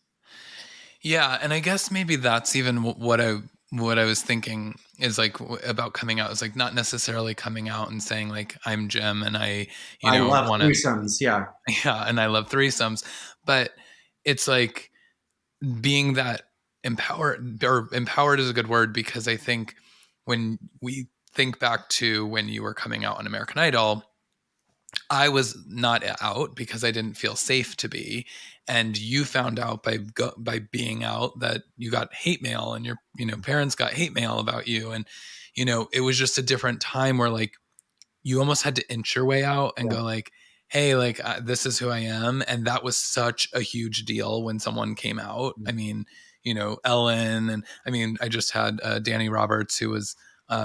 Yeah, and I guess maybe that's even what I was thinking is like about coming out is like not necessarily coming out and saying like I'm Jim and I, I love want to threesomes. Yeah. yeah, and I love threesomes, but it's like being that empowered or empowered is a good word because I think when we think back to when you were coming out on American Idol, I was not out because I didn't feel safe to be, and you found out by being out that you got hate mail and your parents got hate mail about you, and it was just a different time where like you almost had to inch your way out and Yeah. go like, hey, like this is who I am, and that was such a huge deal when someone came out. I mean, Ellen, and I mean, I just had Danny Roberts who was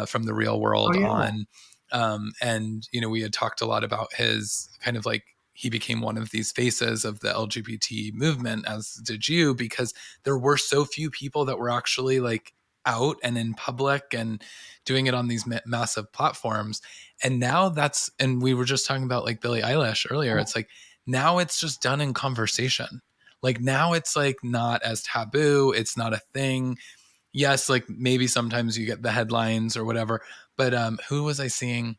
from the Real Oh World yeah. on, and we had talked a lot about his kind of like he became one of these faces of the LGBT movement, as did you, because there were so few people that were actually like out and in public and doing it on these massive platforms. And now and we were just talking about like Billie Eilish earlier. It's like now it's just done in conversation. Like now it's like not as taboo. It's not a thing. Yes, like maybe sometimes you get the headlines or whatever. But who was I seeing?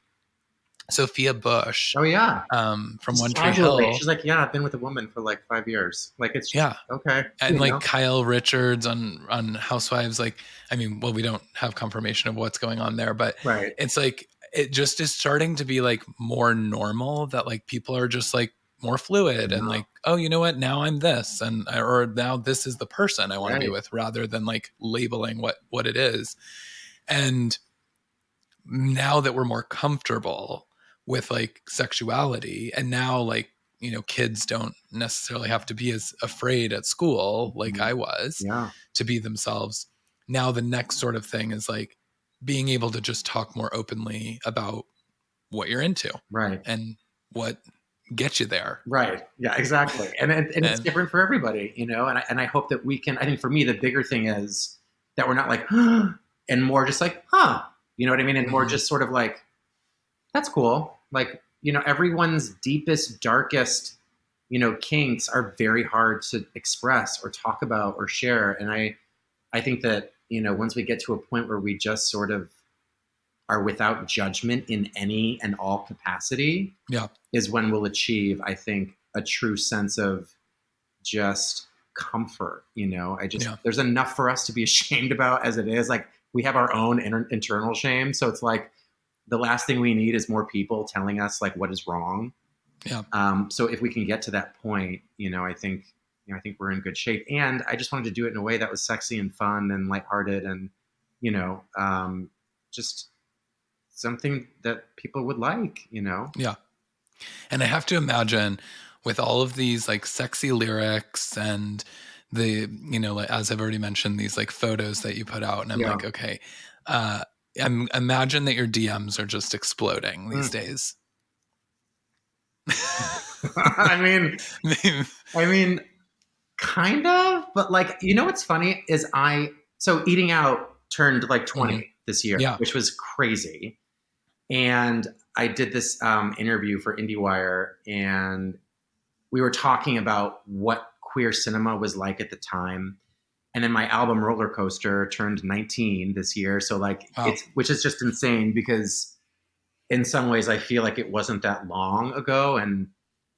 Sophia Bush Oh yeah. from Just One Tree casually, Hill. she's like, yeah, I've been with a woman for like 5 years. Like it's just Yeah, okay. and like Kyle Richards on Housewives. Like, I mean, well, we don't have confirmation of what's going on there, but Right. it's like it just is starting to be like more normal that like people are just like more fluid and Yeah. like, oh, you know what? Now I'm this, and or now this is the person I want to be Right. with, rather than like labeling what it is. And now that we're more comfortable with like sexuality, and now like kids don't necessarily have to be as afraid at school like Mhm. I was Yeah. to be themselves. Now the next sort of thing is like being able to just talk more openly about what you're into Right. and what gets you there. Right. Yeah, exactly. And it's And different for everybody, and I hope that we can. I think for me the bigger thing is that we're not like and more just like, huh. You know what I mean? And more mhm, just sort of like, that's cool. Like, everyone's deepest, darkest, kinks are very hard to express or talk about or share. And I think that, once we get to a point where we just sort of are without judgment in any and all capacity, yeah, is when we'll achieve, I think, a true sense of just comfort. yeah, There's enough for us to be ashamed about as it is. Like, we have our own internal shame. So it's like the last thing we need is more people telling us like what is wrong. yeah, So if we can get to that point, I think we're in good shape. And I just wanted to do it in a way that was sexy and fun and lighthearted and, you know, um, just something that people would like. yeah. And I have to imagine with all of these like sexy lyrics and the, like as I've already mentioned, these like photos that you put out, and I'm Yeah. like, okay, uh, imagine that your DMs are just exploding these Mm. days. I mean, I mean, kind of, but like, what's funny is so eating out turned like Mhm. 20 this year, Yeah, which was crazy. And I did this interview for IndieWire, and we were talking about what queer cinema was like at the time. And then my album Roller Coaster turned 19 this year. So like Wow. it's, which is just insane because in some ways I feel like it wasn't that long ago. And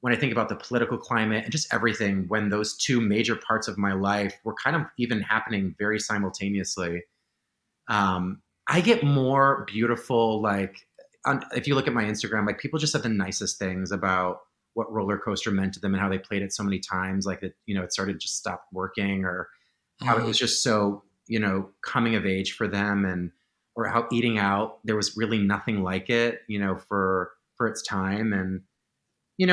when I think about the political climate and just everything, when those two major parts of my life were kind of even happening very simultaneously, I get more beautiful, like, if you look at my Instagram, like people just said the nicest things about what Roller Coaster meant to them and how they played it so many times, like that, it started just stopped working, or how it Hmm. was just so, coming of age for them, and or how Eating Out, there was really nothing like it, for its time. And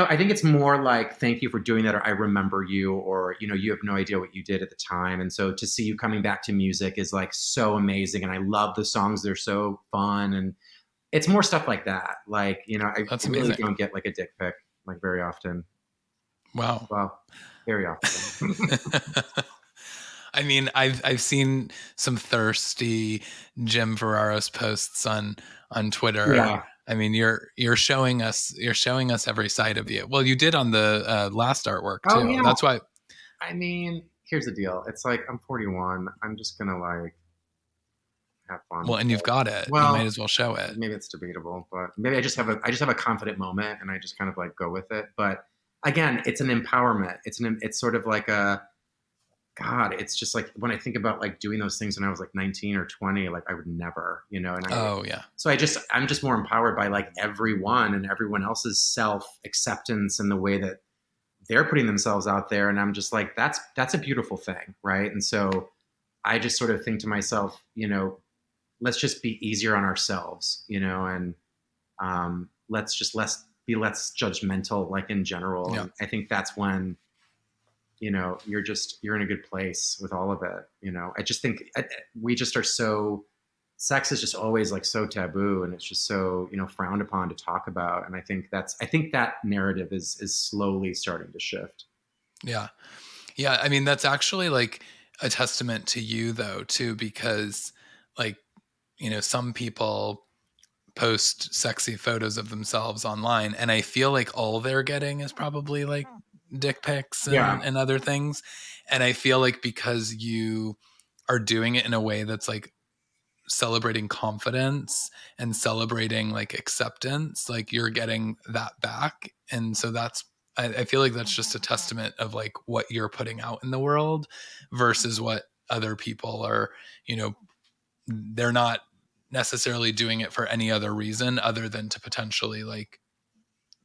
I think it's more like, thank you for doing that, or I remember you, or, you have no idea what you did at the time. And so to see you coming back to music is like so amazing. And I love the songs. They're so fun. And it's more stuff like that. Like, That's I really amazing. don't get like a dick pic like very often. Wow. Well, very often. I mean, I've seen some thirsty Jim Verraros posts on Twitter. Yeah. I mean, you're showing us every side of you. Well, you did on the last artwork Oh, too. yeah. That's why. I mean, here's the deal. It's like I'm 41. I'm just going to like have fun Well, with and you've it. got it. You might Well, as well show it. maybe it's debatable, but maybe I just have a confident moment and I just kind of like go with it. But again, it's an empowerment. It's sort of like a God. It's just like when I think about like doing those things when I was like 19 or 20, like I would never, and Oh yeah, so I'm just more empowered by like everyone and everyone else's self acceptance and the way that they're putting themselves out there, and I'm just like that's a beautiful thing, right? And so I just sort of think to myself, let's just be easier on ourselves, and let's just less judgmental, like in general. yeah, And I think that's when you're in a good place with all of it. I just think we just are so sex is just always like so taboo, and it's just so frowned upon to talk about. And I think that narrative is slowly starting to shift. yeah, yeah. I mean, that's actually like a testament to you though, too, because like some people post sexy photos of themselves online, and I feel like all they're getting is probably like dick pics Yeah, and other things. And I feel like because you are doing it in a way that's like celebrating confidence and celebrating like acceptance, like you're getting that back. And so I feel like that's just a testament of like what you're putting out in the world versus what other people are, you know, they're not necessarily doing it for any other reason other than to potentially like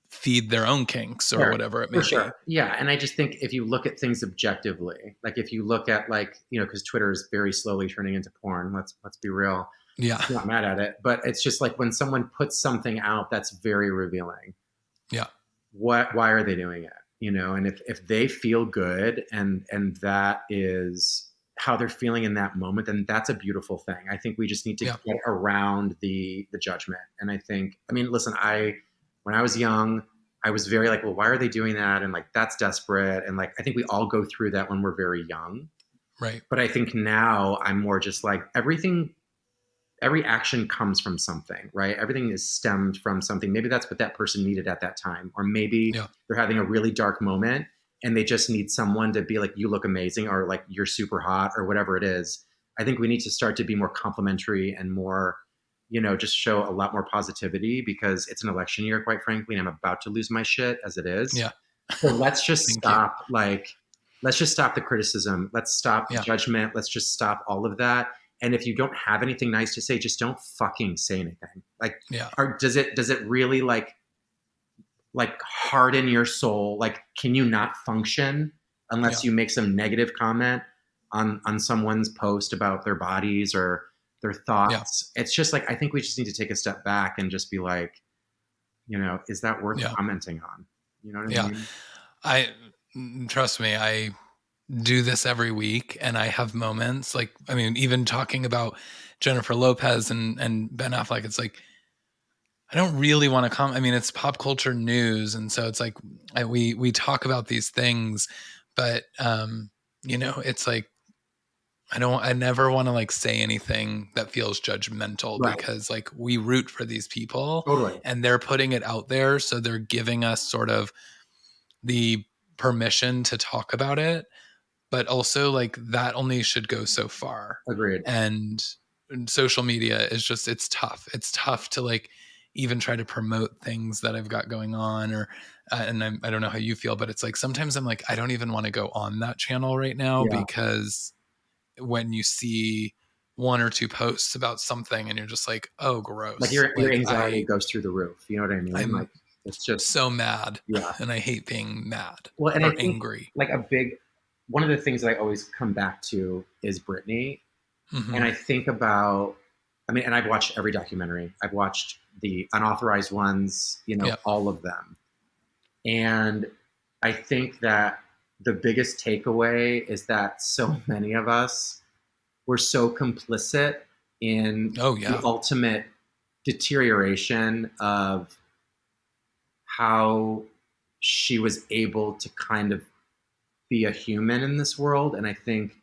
feed their own kinks or sure, whatever it for may be. sure. Yeah, and I just think if you look at things objectively, like if you look at like because Twitter is very slowly turning into porn. Let's be real. Yeah. I'm not mad at it, but it's just like when someone puts something out that's very revealing. Yeah. Why are they doing it? And if they feel good, and that is how they're feeling in that moment, then that's a beautiful thing. I think we just need to Yeah. get around the judgment. And I mean, listen, when I was young, I was very like, well, why are they doing that? And like, that's desperate. And like, I think we all go through that when we're very young. Right. But I think now I'm more just like, every action comes from something, right? Everything is stemmed from something. Maybe that's what that person needed at that time. Or maybe Yeah. they're having a really dark moment and they just need someone to be like, you look amazing, or like, you're super hot, or whatever it is. I think we need to start to be more complimentary and more, just show a lot more positivity, because it's an election year, quite frankly, and I'm about to lose my shit as it is. Yeah. So let's just Thank you. stop, let's just stop the criticism. Let's stop the Yeah. judgment. Let's just stop all of that. And if you don't have anything nice to say, just don't fucking say anything. Like, Yeah. or does it really like harden your soul? Like, can you not function unless Yeah. you make some negative comment on someone's post about their bodies or their Yeah. thoughts? It's just like, I think we just need to take a step back and just be like, is that worth Yeah. commenting on? You know what I Yeah. mean? I trust me, I do this every week and I have moments like I mean even talking about Jennifer Lopez and Ben Affleck, it's like I don't really want to come. I mean, it's pop culture news, and so it's like we talk about these things, but it's like I never want to like say anything that feels judgmental, Right. because like we root for these people Totally. and they're putting it out there. So they're giving us sort of the permission to talk about it, but also like that only should go so far. Agreed. And social media is just, it's tough to like even try to promote things that I've got going on, or and I don't know how you feel, but it's like sometimes I'm like I don't even want to go on that channel right now, Yeah. because when you see one or two posts about something and you're just like, oh Like gross, your like anxiety goes through the roof. You know what I mean? Like I'm it's just, so mad, yeah. and I hate being mad Well, and I or think angry. like one of the things that I always come back to is Britney. And Hmm. I think about, I mean, and I've watched every documentary. I've watched the unauthorized ones, Yeah. all of them. And I think that the biggest takeaway is that so many of us were so complicit in Oh the yeah. ultimate deterioration of how she was able to kind of be a human in this world. And I think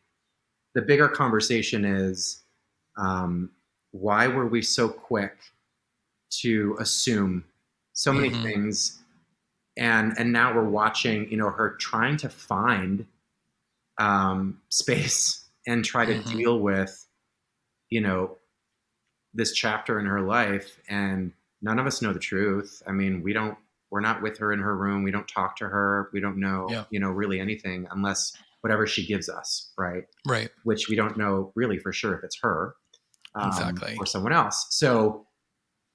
the bigger conversation is, um, why were we so quick to assume so many Hmm. things? And now we're watching, her trying to find space and try to Hmm. deal with, you know, this chapter in her life. And none of us know the truth. I mean, we're not with her in her room. We don't talk to her. We don't know, Yeah. really anything unless whatever she gives us, right? Right. Which we don't know really for sure if it's her, Exactly. or someone else. So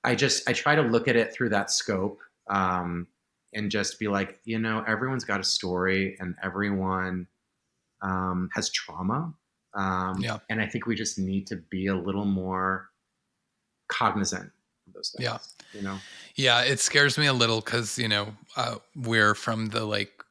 I try to look at it through that scope, and just be like, everyone's got a story and everyone has trauma, Yeah. and I think we just need to be a little more cognizant of those Yeah. things. Yeah. It scares me a little because, we're from the like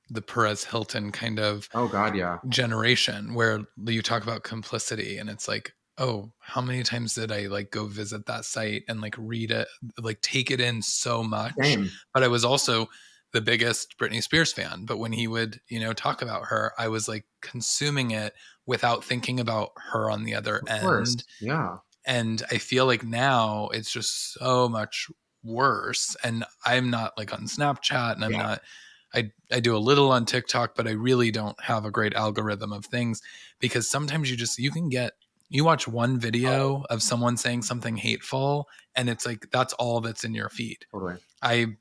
the Perez Hilton kind of Oh God, yeah, generation where you talk about complicity, and it's like, oh, how many times did I like go visit that site and like read it, like take it in so much. same, But I was also the biggest Britney Spears fan, but when he would, talk about her, I was like consuming it without thinking about her on the other of end. course, yeah, And I feel like now it's just so much worse. And I'm not like on Snapchat, and I'm yeah, not, I do a little on TikTok, but I really don't have a great algorithm of things, because sometimes you watch one oh, video of someone saying something hateful, and it's like that's all that's in your feed. totally. I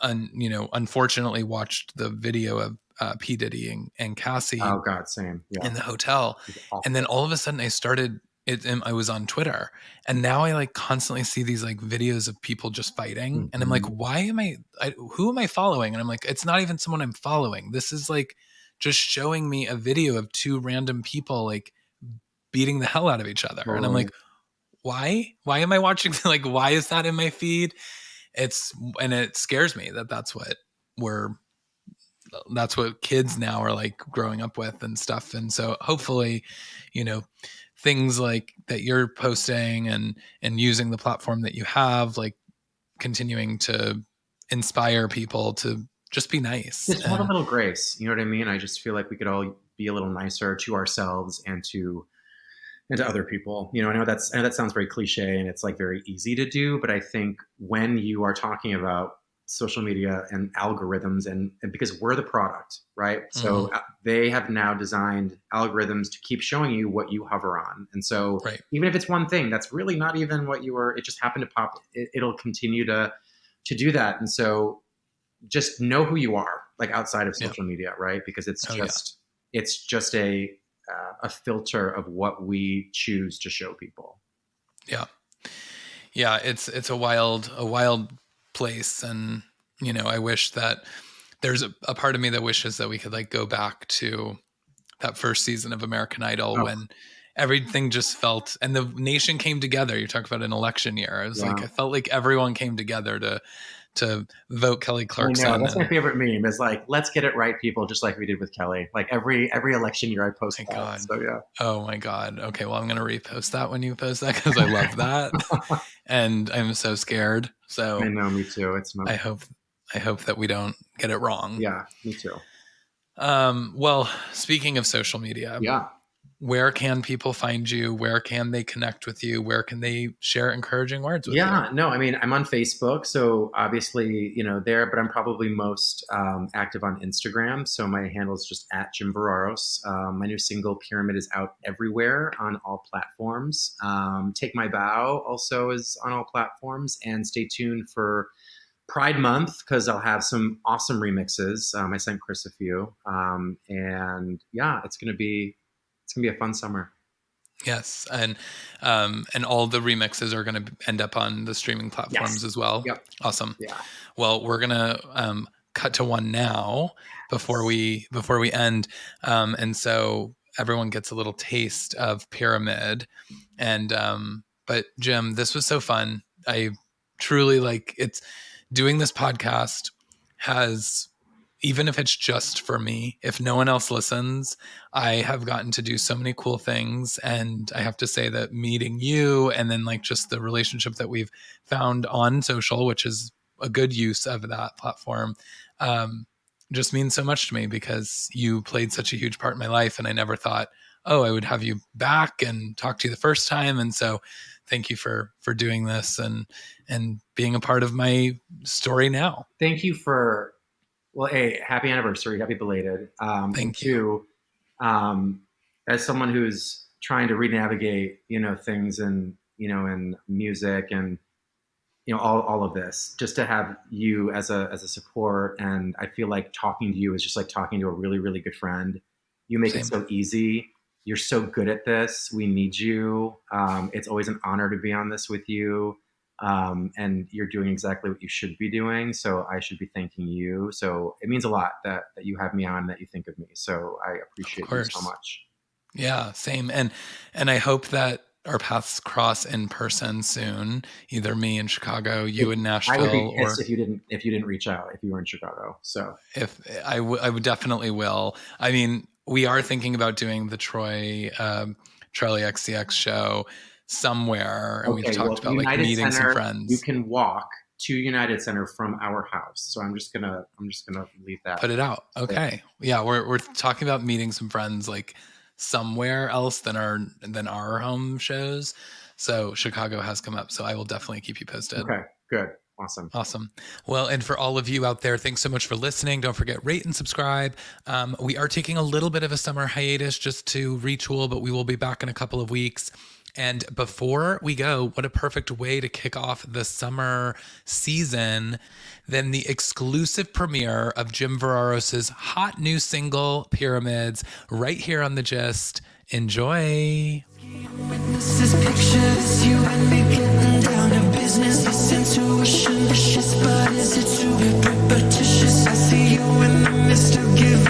unfortunately watched the video of P Diddy and Cassie Oh God, same, yeah, in the hotel. it's And then awful. all of a sudden I started it, and I was on Twitter, and now I like constantly see these like videos of people just fighting, and I'm like, Hmm. why am who am I following? And I'm like, it's not even someone I'm following. This is like just showing me a video of two random people like beating the hell out of each other. And I'm Totally. like, why am I watching like why is that in my feed? It's and it scares me that we're that's what kids now are like growing up with and stuff. And so hopefully, you know, things like that you're posting and using the platform that you have, like continuing to inspire people to just be nice. Just have a And little grace. You know what I mean? I just feel like we could all be a little nicer to ourselves and to other people. I know that sounds very cliche and it's like very easy to do, but I think when you are talking about social media and algorithms, and because we're the product, right? mhm, So they have now designed algorithms to keep showing you what you hover on. And so right. even if it's one thing that's really not even what you were, it just happened to pop, it'll continue to do that. And so just know who you are, like outside of Yeah. social media, right? Because Oh yeah. it's just a filter of what we choose to show people. Yeah. Yeah. It's a wild place. And, I wish that there's a part of me that wishes that we could like go back to that first season of American Idol Oh, when everything just felt and the nation came together. You talk about an election year. I was like, yeah. I felt like everyone came together to vote Kelly I know. Clarkson. That's my And favorite meme is like, let's get it right, people, just like we did with Kelly. Like every election year I post my that. God. So yeah. Oh my God. Okay. Well, I'm going to repost that when you post that because I love that. And I'm so scared. I So know, me too. It's not, I hope, I hope that we don't get it wrong. yeah, me too. Well, speaking of social media, Yeah. where can people find you? Where can they connect with you? Where can they share encouraging words with you? Yeah, no, I mean, I'm on Facebook, so obviously, there, but I'm probably most active on Instagram. So my handle is just at Jim Verraros. My new single, Pyramid, is out everywhere on all platforms. Take My Bow also is on all platforms. And stay tuned for Pride Month because I'll have some awesome remixes. I sent Chris a few. And yeah, it's gonna be a fun summer. Yes, and all the remixes are going to end up on the streaming platforms Yes. as well. Yep. Awesome. Yeah. Well, we're gonna cut to one now before we end, and so everyone gets a little taste of Pyramid. And but Jim, this was so fun. I truly like it's doing this podcast has, even if it's just for me, if no one else listens, I have gotten to do so many cool things. And I have to say that meeting you and then like just the relationship that we've found on social, which is a good use of that platform, um, just means so much to me because you played such a huge part in my life. And I never thought, oh, I would have you back and talk to you the first time. And so thank you for doing this and being a part of my story now. Thank you for, well, A, happy anniversary, happy belated. And Thank you. two, um, as someone who's trying to re-navigate, things in music and all of this, just to have you as a support, and I feel like talking to you is just like talking to a really really good friend. You make it Same. so easy. You're so good at this. We need you. It's always an honor to be on this with you, and you're doing exactly what you should be doing. So I should be thanking you. So it means a lot that you have me on, that you think of me. So I Of appreciate you so course. much. Yeah, same. And I hope that our paths cross in person soon, either me in Chicago, you If, in I would be Nashville, pissed or if you didn't reach out if you were in Chicago. So if I would definitely will. I mean, we are thinking about doing the Troy Charlie XCX show somewhere, and we've okay, talked well, about like United meeting some Center, you friends. can walk to United Center from our house. So I'm just gonna leave that Put it out. there. Okay. Yeah, we're talking about meeting some friends like somewhere else than our home shows. So Chicago has come up. So I will definitely keep you posted. Okay, good, awesome. Awesome. Well, and for all of you out there, thanks so much for listening. Don't forget, rate and subscribe. We are taking a little bit of a summer hiatus just to retool, but we will be back in a couple of weeks. And before we go, what a perfect way to kick off the summer season than the exclusive premiere of Jim Verraros' hot new single, Pyramids, right here on The Gist. Enjoy. Witnesses, pictures, you and me getting down to business. This intuition, vicious, but is it too repetitious? I see you in the mist of giving.